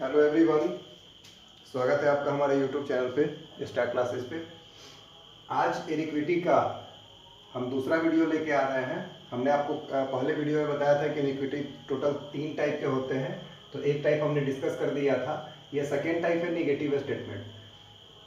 Hello everyone, स्वागत है आपका हमारे यूट्यूब चैनल पे स्टार क्लासेस पे। आज इनिक्विटी का हम दूसरा वीडियो लेके आ रहे हैं। हमने आपको पहले वीडियो में बताया था कि इनिक्विटी टोटल 3 टाइप के होते हैं, तो एक टाइप हमने डिस्कस कर दिया था। ये सेकेंड टाइप है निगेटिव स्टेटमेंट।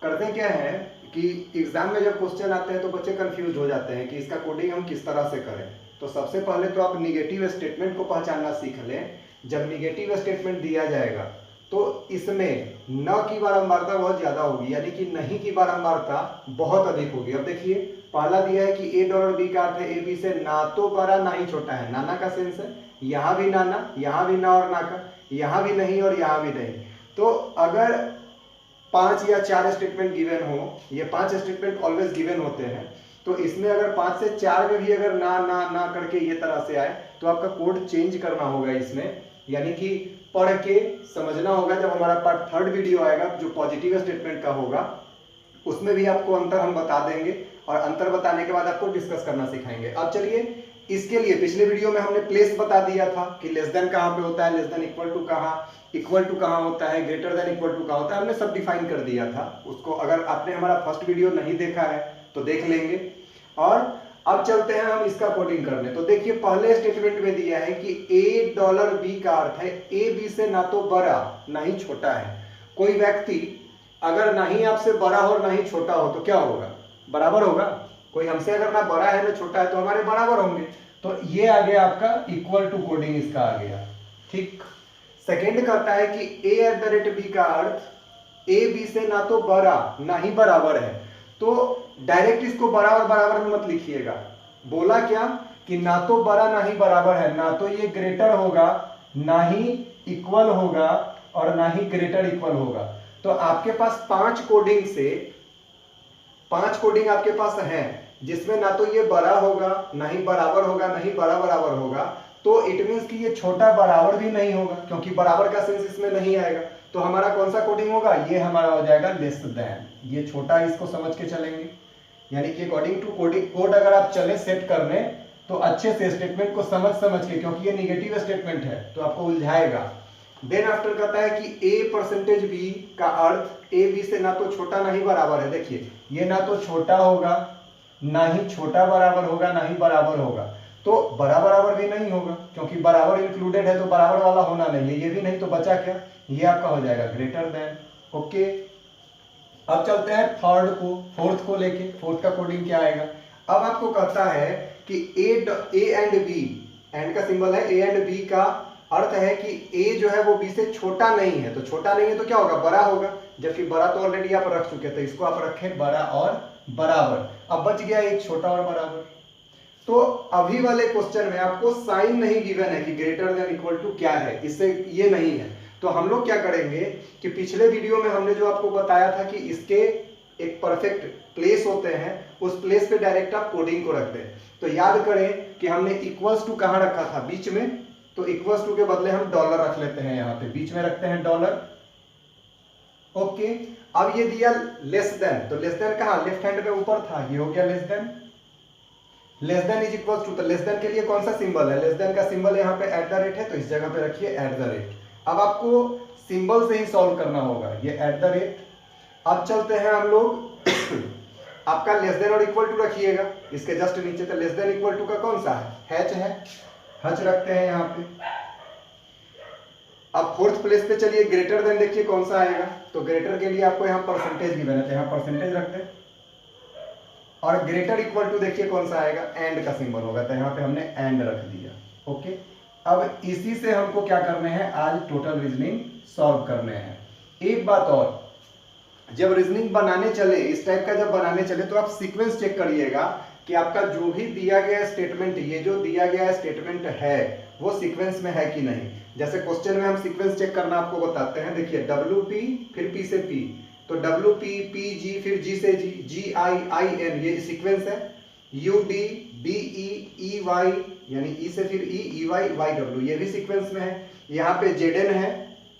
करते क्या है कि एग्जाम में जब क्वेश्चन आते हैं तो बच्चे कंफ्यूज हो जाते हैं कि इसका कोडिंग हम किस तरह से करें। तो सबसे पहले तो आप निगेटिव स्टेटमेंट को पहचानना सीख लें। जब निगेटिव स्टेटमेंट दिया जाएगा तो इसमें न की बारंबारता बहुत ज्यादा होगी, यानी कि नहीं की बारंबारता बहुत अधिक होगी। अब देखिए, पहला दिया है कि ए डॉलर बी का अर्थ है ए बी से ना तो बड़ा ना ही छोटा है। नाना का सेंस है, यहां भी नाना, यहां भी ना और ना का, यहां भी नहीं और यहां भी नहीं। तो अगर 5 या 4 स्टेटमेंट गिवन हो, ये 5 स्टेटमेंट ऑलवेज गिवन होते हैं, तो इसमें अगर 5 से 4 में भी अगर ना ना ना करके ये तरह से आए तो आपका कोड चेंज करना होगा इसमें, यानी कि पढ़ के समझना होगा। जब हमारा पार्ट 3rd वीडियो आएगा जो पॉजिटिव स्टेटमेंट का होगा, उसमें भी आपको अंतर हम बता देंगे और अंतर बताने के बाद आपको डिस्कस करना सिखाएंगे। अब चलिए, इसके लिए पिछले वीडियो में हमने प्लेस बता दिया था कि लेस देन कहां पे होता है, लेस देन इक्वल टू कहां होता है, ग्रेटर देन इक्वल टू कहां होता है, हमने सब डिफाइन कर दिया था। उसको अगर आपने हमारा फर्स्ट वीडियो नहीं देखा है तो देख लेंगे। और अब चलते हैं हम इसका कोडिंग करने। तो देखिए, पहले स्टेटमेंट में दिया है कि ए डॉलर बी का अर्थ है ए बी से ना तो बड़ा ना ही छोटा है। कोई व्यक्ति अगर ना ही आपसे बड़ा हो ना ही छोटा हो तो क्या होगा? बराबर होगा। कोई हमसे अगर ना बड़ा है ना छोटा है तो हमारे बराबर होंगे। तो ये आ गया आपका इक्वल टू कोडिंग, इसका आ गया। ठीक। सेकेंड कहता है कि ए एट द रेट बी का अर्थ ए बी से ना तो बड़ा ना ही बराबर है। तो डायरेक्ट इसको बड़ा और बराबर में मत लिखिएगा। बोला क्या कि ना तो बड़ा ना ही बराबर है, ना तो ये ग्रेटर होगा ना ही इक्वल होगा और ना ही ग्रेटर इक्वल होगा। तो आपके पास 5 कोडिंग से 5 कोडिंग आपके पास है जिसमें ना तो ये बड़ा होगा ना ही बराबर होगा ना ही बड़ा बराबर होगा। तो इट मींस कि ये छोटा बराबर भी नहीं होगा, क्योंकि बराबर का सेंस इसमें नहीं आएगा। तो हमारा कौन सा कोडिंग होगा? ये हमारा हो जाएगा लेस देन। ये छोटा, इसको समझ के चलेंगे, यानी कि अकॉर्डिंग टू कोड अगर आप चले सेट करने तो अच्छे से स्टेटमेंट को समझ के, क्योंकि ये निगेटिव स्टेटमेंट है तो आपको उलझाएगा। देन आफ्टर कहता है कि ए परसेंटेज बी का अर्थ ए बी से ना तो छोटा ना ही बराबर है। देखिए, ये ना तो छोटा होगा ना ही छोटा बराबर होगा ना ही बराबर होगा, तो बराबर भी नहीं होगा, क्योंकि बराबर इंक्लूडेड है तो बराबर वाला होना नहीं है। ये भी नहीं, तो बचा क्या? ये आपका हो जाएगा ग्रेटर देन। ओके, अब चलते हैं फोर्थ को लेके। फोर्थ का कोडिंग क्या आएगा? अब आपको कहता है कि ए एंड बी, एंड का सिंबल है, ए एंड बी का अर्थ है कि ए जो है वो बी से छोटा नहीं है। तो छोटा नहीं है तो क्या होगा? बड़ा होगा, जबकि बड़ा तो ऑलरेडी आप रख चुके थे, इसको आप रखें बड़ा और बराबर। अब बच गया एक छोटा और बराबर। तो अभी वाले क्वेश्चन में आपको साइन नहीं गिवन है कि ग्रेटर देन इक्वल टू क्या है, इससे ये नहीं है। तो हम लोग क्या करेंगे कि पिछले वीडियो में हमने जो आपको बताया था कि इसके एक परफेक्ट प्लेस होते हैं, उस प्लेस पे डायरेक्ट आप कोडिंग को रख दें। तो याद करें कि हमने इक्वल्स टू कहां रखा था? बीच में। तो इक्वल्स टू के बदले हम डॉलर रख लेते हैं, यहां पे बीच में रखते हैं डॉलर। ओके, अब ये दिया लेस देन, तो लेस देन कहां? लेफ्ट हैंड पे ऊपर था, ये हो गया less than. Less than is equal to, तो लेस देन के लिए कौन सा सिंबल है? लेस देन का सिंबल यहाँ पे एट द रेट है, तो इस जगह पे रखिए एट द रेट। अब आपको सिंबल से ही सॉल्व करना होगा, ये एट द रेट। अब चलते हैं हम लोग आपका लेस देन और इक्वल टू रखिएगा इसके जस्ट नीचे। तो लेस देन इक्वल टू का कौन सा है? हैच है, हच रखते हैं यहाँ पे। अब फोर्थ प्लेस पे चलिए, ग्रेटर देन देखिए कौन सा आएगा। तो ग्रेटर के लिए आपको यहाँ परसेंटेज गिवन है, तो यहाँ परसेंटेज रखते हैं। और ग्रेटर इक्वल टू देखिए कौन सा आएगा? एंड का सिंबल होगा, तो यहाँ पे हमने एंड रख दिया। ओके, अब इसी से हमको क्या करने हैं? आज टोटल रीजनिंग सॉल्व करने हैं। एक बात और, जब रीजनिंग बनाने चले, इस टाइप का जब बनाने चले, तो आप सीक्वेंस चेक करिएगा कि आपका जो भी दिया गया स्टेटमेंट, ये जो दिया गया स्टेटमेंट है वो सीक्वेंस में है कि नहीं। जैसे क्वेश्चन में हम सीक्वेंस चेक करना आपको बताते हैं। देखिए, WP फिर P से P, तो WP PG फिर G से G, GIIN ये सीक्वेंस है। UD BE EY यानी E से फिर E EY YW ये भी सीक्वेंस में है। यहाँ पे ZN है,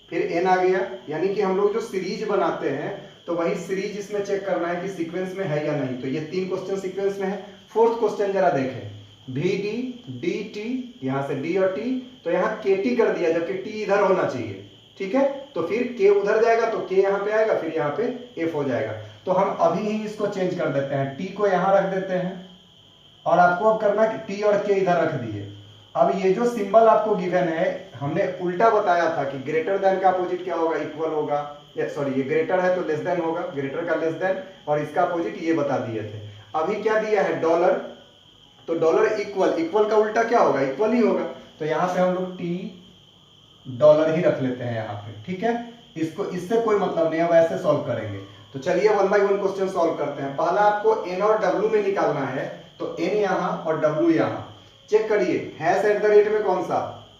फिर N आ गया, यानी कि हम लोग जो सीरीज बनाते हैं तो वही सीरीज इसमें चेक करना है कि सीक्वेंस में है या नहीं। तो ये 3 क्वेश्चन सीक्वेंस में है। फोर्थ क्वेश्चन जरा देखें, VD DT, यहां से D और T, तो यहाँ KT कर दिया जबकि T इधर होना चाहिए। ठीक है, तो फिर k उधर जाएगा तो k यहाँ पे आएगा, फिर यहाँ पे f हो जाएगा। तो हम अभी ही इसको चेंज कर देते हैं, t को यहाँ रख देते हैं और आपको अब करना कि t और k इधर रख दिए। अब ये जो सिंबल आपको गिवन है, हमने उल्टा बताया था कि ग्रेटर देन का अपोजिट क्या होगा, इक्वल होगा, सॉरी ये ग्रेटर है तो लेस देन होगा, ग्रेटर का लेस देन, और इसका अपोजिट ये बता दिए थे। अभी क्या दिया है, डॉलर, तो डॉलर इक्वल, इक्वल का उल्टा क्या होगा, इक्वल ही होगा, तो यहाँ पे हम लोग टी डॉलर ही रख लेते हैं यहाँ पे, ठीक है। इसको, इससे कोई मतलब नहीं, अब ऐसे सॉल्व करेंगे। तो चलिए 1 बाय 1 क्वेश्चन सॉल्व करते हैं। पहला आपको एन और डब्ल्यू में निकालना है, तो एन यहाँ और डब्ल्यू यहाँ। चेक करिए, हैश एट द रेट में कौन सा,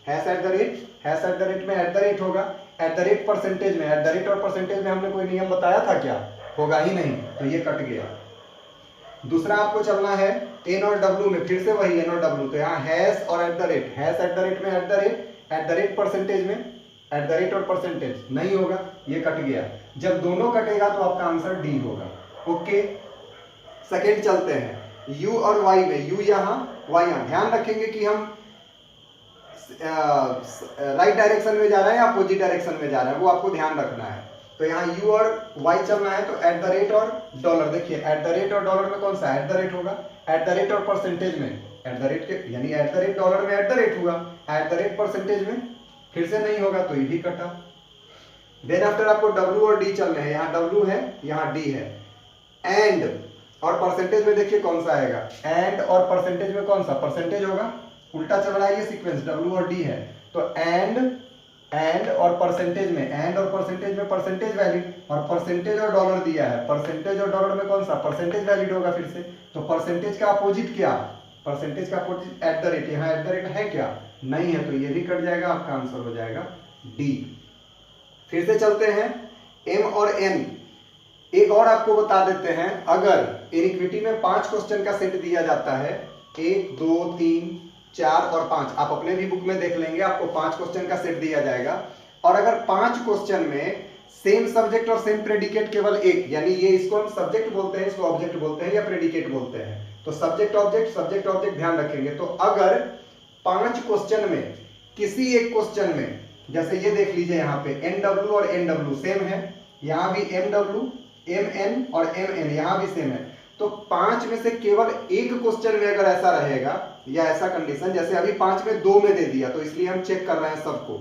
hash at the rate, hash at the rate में एट द रेट होगा, एट द रेट परसेंटेज में, एट द रेट और परसेंटेज में हमने कोई नियम बताया था क्या, होगा ही नहीं, तो ये कट गया। दूसरा आपको चलना है एन और डब्ल्यू में, फिर से वही एन और डब्ल्यू, तो यहाँ हैश और at the rate, hash at the rate में एट द रेट परसेंटेज में, एट द रेट और परसेंटेज नहीं होगा, ये कट गया। जब दोनों कटेगा तो आपका आंसर डी होगा। ओके, सेकेंड चलते हैं, u और y में, u यहाँ y यहाँ। ध्यान रखेंगे कि हम राइट डायरेक्शन में जा रहे हैं या अपोजिट डायरेक्शन में जा रहे हैं, वो आपको ध्यान रखना है। तो यहाँ u और y चलना है, तो एट द रेट और डॉलर, देखिए एट द रेट और डॉलर में कौन सा, एट द रेट होगा, एट द रेट और परसेंटेज में, एट द रेट के, यानी एट द रेट डॉलर में एट द रेट हुआ, एट द रेट परसेंटेज में फिर से नहीं होगा, तो ये भी कटा। देन आफ्टर आपको w और d चलने हैं, यहाँ w है, यहाँ d है। एंड और परसेंटेज में देखिए कौन सा आएगा, एंड और परसेंटेज में कौन सा, परसेंटेज होगा, उल्टा चल रहा है ये सीक्वेंस, w और d है, तो एंड और परसेंटेज में, एंड और परसेंटेज में परसेंटेज वैलिड, और परसेंटेज और डॉलर दिया है, परसेंटेज और डॉलर में कौन सा, परसेंटेज वैलिड होगा फिर से। तो परसेंटेज का अपोजिट क्या, परसेंटेज का अपोजिट एट द रेट, यहाँ एट द रेट है क्या, नहीं है, तो ये भी कट जाएगा, आपका आंसर हो जाएगा डी। फिर से चलते हैं m और n। एक और आपको बता देते हैं, अगर इनिक्विटी में 5 क्वेश्चन का सेट दिया जाता है, 1 2 3 4 और 5, आप अपने भी बुक में देख लेंगे, आपको 5 क्वेश्चन का सेट दिया जाएगा, और अगर 5 क्वेश्चन में सेम सब्जेक्ट और सेम प्रेडिकेट केवल एक, यानी ये इसको हम सब्जेक्ट बोलते हैं, इसको ऑब्जेक्ट बोलते हैं या प्रेडिकेट बोलते हैं, तो सब्जेक्ट ऑब्जेक्ट, सब्जेक्ट ऑब्जेक्ट ध्यान रखेंगे। तो अगर 5 क्वेश्चन में किसी एक क्वेश्चन में, जैसे ये देख लीजिए यहाँ पे NW और NW सेम है, यहाँ भी MW MN और MN यहाँ भी सेम है, तो 5 में से केवल एक क्वेश्चन में अगर ऐसा रहेगा या ऐसा कंडीशन, जैसे अभी 5 में 2 में दे दिया, तो इसलिए हम चेक कर रहे हैं सबको,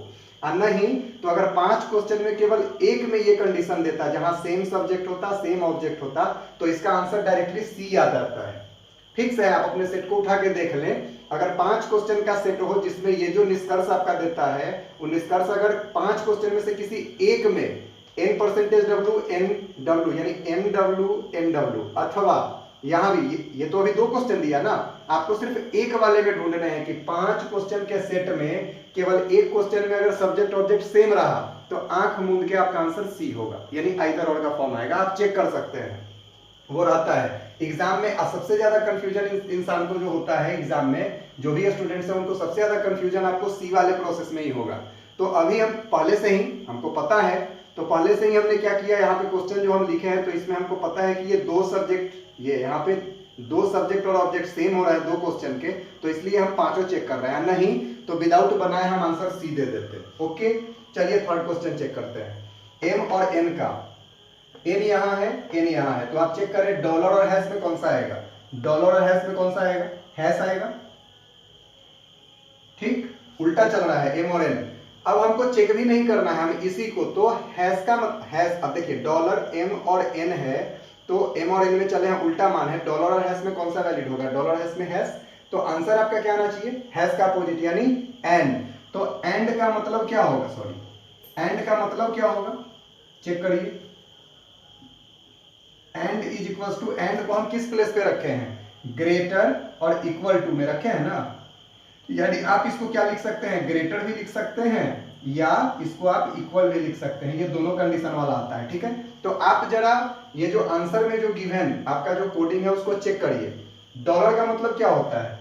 नहीं तो अगर 5 क्वेश्चन में केवल एक में ये कंडीशन देता, जहां सेम सब्जेक्ट होता, सेम ऑब्जेक्ट होता, तो इसका आंसर डायरेक्टली सी आ जाता है। फिक्स है, आप अपने सेट को उठा के देख लें, अगर 5 क्वेश्चन का सेट हो जिसमें ये जो निष्कर्ष आपका देता है, वो निष्कर्ष अगर 5 क्वेश्चन में से किसी एक में n%w nw यानी mw nw, अथवा यहां भी ये तो अभी 2 क्वेश्चन दिया ना, आपको सिर्फ एक वाले में ढूंढने हैं कि 5 क्वेश्चन के सेट में केवल एक क्वेश्चन में अगर सब्जेक्ट ऑब्जेक्ट सेम रहा, तो आंख मूंद के आपका आंसर सी होगा, यानी आइदर और का फॉर्म आएगा, आप चेक कर सकते हैं, वो रहता है एग्जाम में। सबसे ज्यादा कंफ्यूजन इंसान को जो होता है एग्जाम में, जो भी स्टूडेंट्स हैं उनको सबसे ज्यादा कंफ्यूजन आपको सी वाले प्रोसेस में ही होगा। तो अभी हम पहले से ही, हमको पता है, तो पहले से ही हमने क्या किया, यहाँ पे क्वेश्चन जो हम लिखे हैं, तो इसमें हमको पता है कि ये 2 सब्जेक्ट, ये यहाँ पे 2 सब्जेक्ट और ऑब्जेक्ट सेम हो रहा है 2 क्वेश्चन के, तो इसलिए हम 5 चेक कर रहे हैं, नहीं तो विदाउट बनाए हम आंसर सी दे देते। ओके, चलिए थर्ड क्वेश्चन चेक करते हैं। एम और एन का, एन यहाँ है, एन यहाँ है, तो आप चेक करें डॉलर और हैश में कौन सा आएगा, डॉलर और हैश में कौन सा आएगा, हैश आएगा, ठीक, उल्टा चल रहा है एम और एन। अब हमको चेक भी नहीं करना है, हम इसी को, तो हैश का हैश, अब देखिए डॉलर एम और एन है, तो एम और एन में चले हैं, उल्टा मान है, डॉलर और हैश में कौन सा वैलिड होगा, डॉलर हैश में हैश, तो आंसर आपका क्या आना चाहिए, हैश का अपोजिट यानी एंड। तो एंड का मतलब क्या होगा, सॉरी एंड का मतलब क्या होगा, चेक करिए, and is equal to, and को हम किस प्लेस पे रखे हैं, ग्रेटर और इक्वल टू में रखे हैं ना, यानी आप इसको क्या लिख सकते हैं, ग्रेटर भी लिख सकते हैं या इसको आप इक्वल भी लिख सकते हैं, ये दोनों कंडीशन वाला आता है, ठीक है। तो आप जरा ये जो आंसर में जो गिवन आपका जो कोडिंग है उसको चेक करिए, डॉलर का मतलब क्या होता है,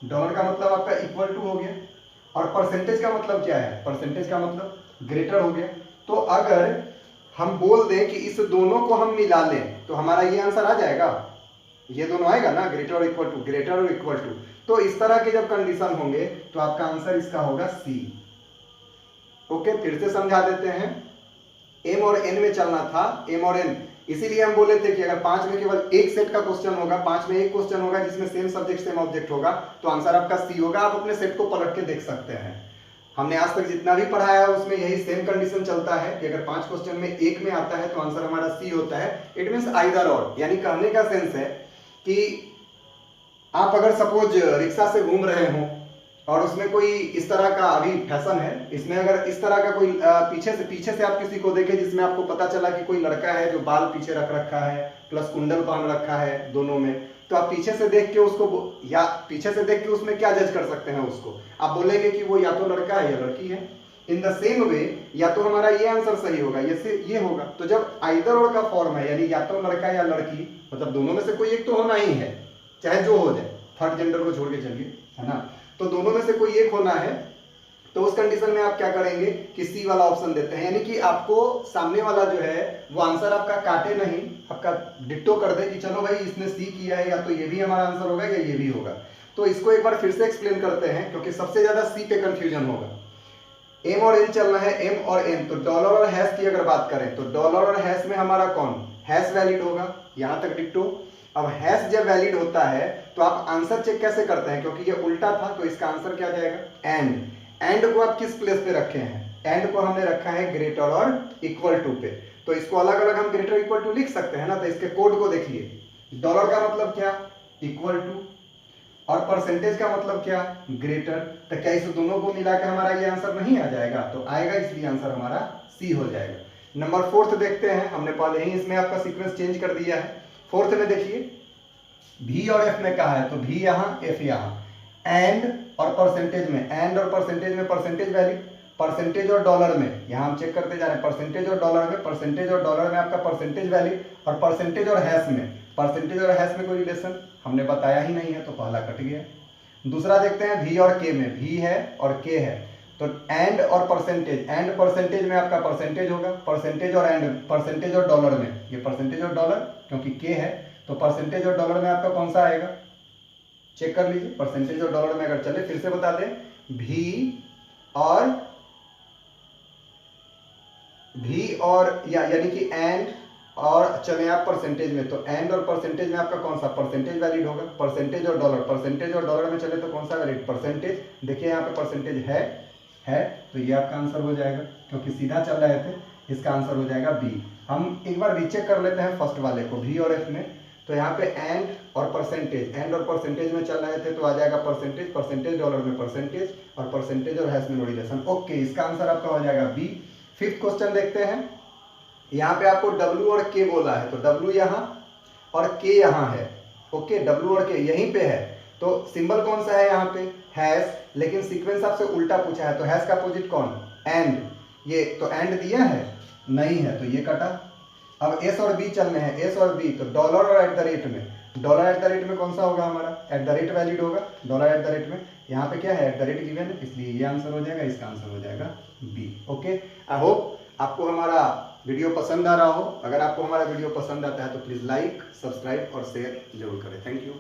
डॉलर का मतलब आपका इक्वल टू हो गया, और परसेंटेज का मतलब क्या है, परसेंटेज का मतलब ग्रेटर हो गया। तो अगर हम बोल दें कि इस दोनों को हम मिला लें, तो हमारा ये आंसर आ जाएगा, ये दोनों आएगा ना, ग्रेटर और इक्वल टू, ग्रेटर और इक्वल टू। तो इस तरह के जब कंडीशन होंगे तो आपका आंसर इसका होगा सी। ओके, फिर से समझा देते हैं। m और n में चलना था, m और n, इसीलिए हम बोले थे कि अगर 5 में केवल एक सेट का क्वेश्चन होगा, 5 में एक क्वेश्चन होगा जिसमें सेम सब्जेक्ट सेम ऑब्जेक्ट होगा, तो आंसर आपका सी होगा। आप अपने सेट को पलट के देख सकते हैं। हमने आज तक जितना भी पढ़ाया है उसमें यही सेम कंडीशन चलता है कि अगर 5 क्वेश्चन में एक में आता है तो आंसर हमारा सी होता है। इट मींस आइदर और, यानी कहने का सेंस है कि आप अगर सपोज रिक्शा से घूम रहे हो और उसमें कोई इस तरह का, अभी फैशन है इसमें, अगर इस तरह का कोई पीछे से आप किसी को देखें जिसमें आपको पता चला कि कोई लड़का है जो बाल पीछे रख रखा है प्लस कुंडल पहन रखा है दोनों में, तो आप पीछे से देख के उसको, या पीछे से देख के उसमें क्या जज कर सकते हैं उसको, आप बोलेंगे कि वो या तो लड़का है या लड़की है। इन द सेम वे या तो हमारा ये आंसर सही होगा या ये होगा। तो जब आइदर और का फॉर्म है, यानी या तो लड़का या लड़की, मतलब दोनों में से कोई एक तो होना ही है, चाहे जो हो जाए, थर्ड जेंडर को छोड़ के चलिए, है ना, तो दोनों में से कोई एक होना है। तो उस कंडीशन में आप क्या करेंगे कि सी वाला ऑप्शन देते हैं, यानी कि आपको सामने वाला जो है वो आंसर आपका काटे नहीं, आपका डिट्टो कर दे कि चलो भाई इसने सी किया है, या तो ये भी हमारा आंसर होगा या ये भी होगा। तो इसको एक बार फिर से एक्सप्लेन करते हैं क्योंकि सबसे ज्यादा सी पे कंफ्यूजन होगा। एम और एन चलना है, एम और एन, तो डॉलर और हैश की अगर बात करें तो डॉलर और हैश में हमारा कौन, हैश वैलिड होगा, यहां तक डिट्टो। अब हैश जब वैलिड होता है तो आप आंसर चेक कैसे करते हैं, क्योंकि ये उल्टा था तो इसका आंसर क्या जाएगा, एंड। एंड को आप किस प्लेस पे रखे हैं, एंड को हमने रखा है ग्रेटर और इक्वल टू पे, तो इसको अलग अलग हम ग्रेटर इक्वल टू लिख सकते हैं ना। तो इसके कोड को देखिए, डॉलर का मतलब क्या, इक्वल टू, और परसेंटेज का मतलब क्या, ग्रेटर। तो क्या इस दोनों को मिला के हमारा ये आंसर नहीं आ जाएगा, तो आएगा, इसलिए आंसर हमारा सी हो जाएगा। नंबर 4 देखते हैं, हमने पहले ही इसमें आपका सीक्वेंस चेंज कर दिया है। 4 में देखिए भी और एफ में कहा है, तो भी यहाँ एफ यहाँ, एंड और परसेंटेज में, एंड और परसेंटेज में परसेंटेज वैल्यू, परसेंटेज और डॉलर में, यहाँ हम चेक करते जा रहे हैं परसेंटेज और डॉलर में, परसेंटेज और डॉलर में आपका परसेंटेज वैल्यू, और परसेंटेज और हैश में, परसेंटेज और हैश में कोई रिलेशन हमने बताया ही नहीं है तो पहला कट गया। दूसरा देखते हैं भी और के में, भी है और के है, तो एंड और परसेंटेज, एंड परसेंटेज में आपका परसेंटेज होगा, परसेंटेज और एंड, परसेंटेज और डॉलर में, ये परसेंटेज और डॉलर क्योंकि के है, तो परसेंटेज और डॉलर में आपका कौन सा आएगा, चेक कर लीजिए। परसेंटेज और डॉलर में अगर चले, फिर से बता दें, भी और यानी कि एंड और चले आप परसेंटेज में, तो एंड और परसेंटेज में आपका कौन सा परसेंटेज वैलिड होगा, परसेंटेज और डॉलर, परसेंटेज और डॉलर में चले तो कौन सा वैलिड, परसेंटेज। देखिए यहाँ पे परसेंटेज है, तो ये आपका आंसर हो जाएगा, क्योंकि सीधा चल रहे थे, इसका आंसर हो जाएगा बी। हम एक बार रीचेक कर लेते हैं फर्स्ट वाले को, भी और एफ में, तो यहाँ पे एंड और परसेंटेज, एंड और परसेंटेज में चल रहे थे तो आ जाएगा परसेंटेज, परसेंटेज डॉलर में परसेंटेज, और परसेंटेज और हैश में नो रिलेशन। ओके, इसका आंसर आपका हो जाएगा बी। 5th क्वेश्चन देखते हैं, यहाँ पे आपको W और K बोला है, तो W यहाँ और K यहाँ है। ओके, W और K यहीं पे है, तो सिंबल कौन सा है यहाँ पे, हैश, लेकिन सीक्वेंस आपसे उल्टा पूछा है, तो हैश का अपोजिट कौन, एंड। ये तो एंड दिया है नहीं है, तो ये कटा। अब एस और बी चलने हैं, एस और बी, तो डॉलर और एट द रेट में, डॉलर एट द रेट में कौन सा होगा हमारा, एट द रेट वैलिड होगा, डॉलर एट द रेट में, यहाँ पे क्या है, एट द रेट गिवन है, इसलिए ये आंसर हो जाएगा, इसका आंसर हो जाएगा बी। ओके, आई होप आपको हमारा वीडियो पसंद आ रहा हो। अगर आपको हमारा वीडियो पसंद आता है तो प्लीज़ लाइक, सब्सक्राइब और शेयर जरूर करें। Thank you.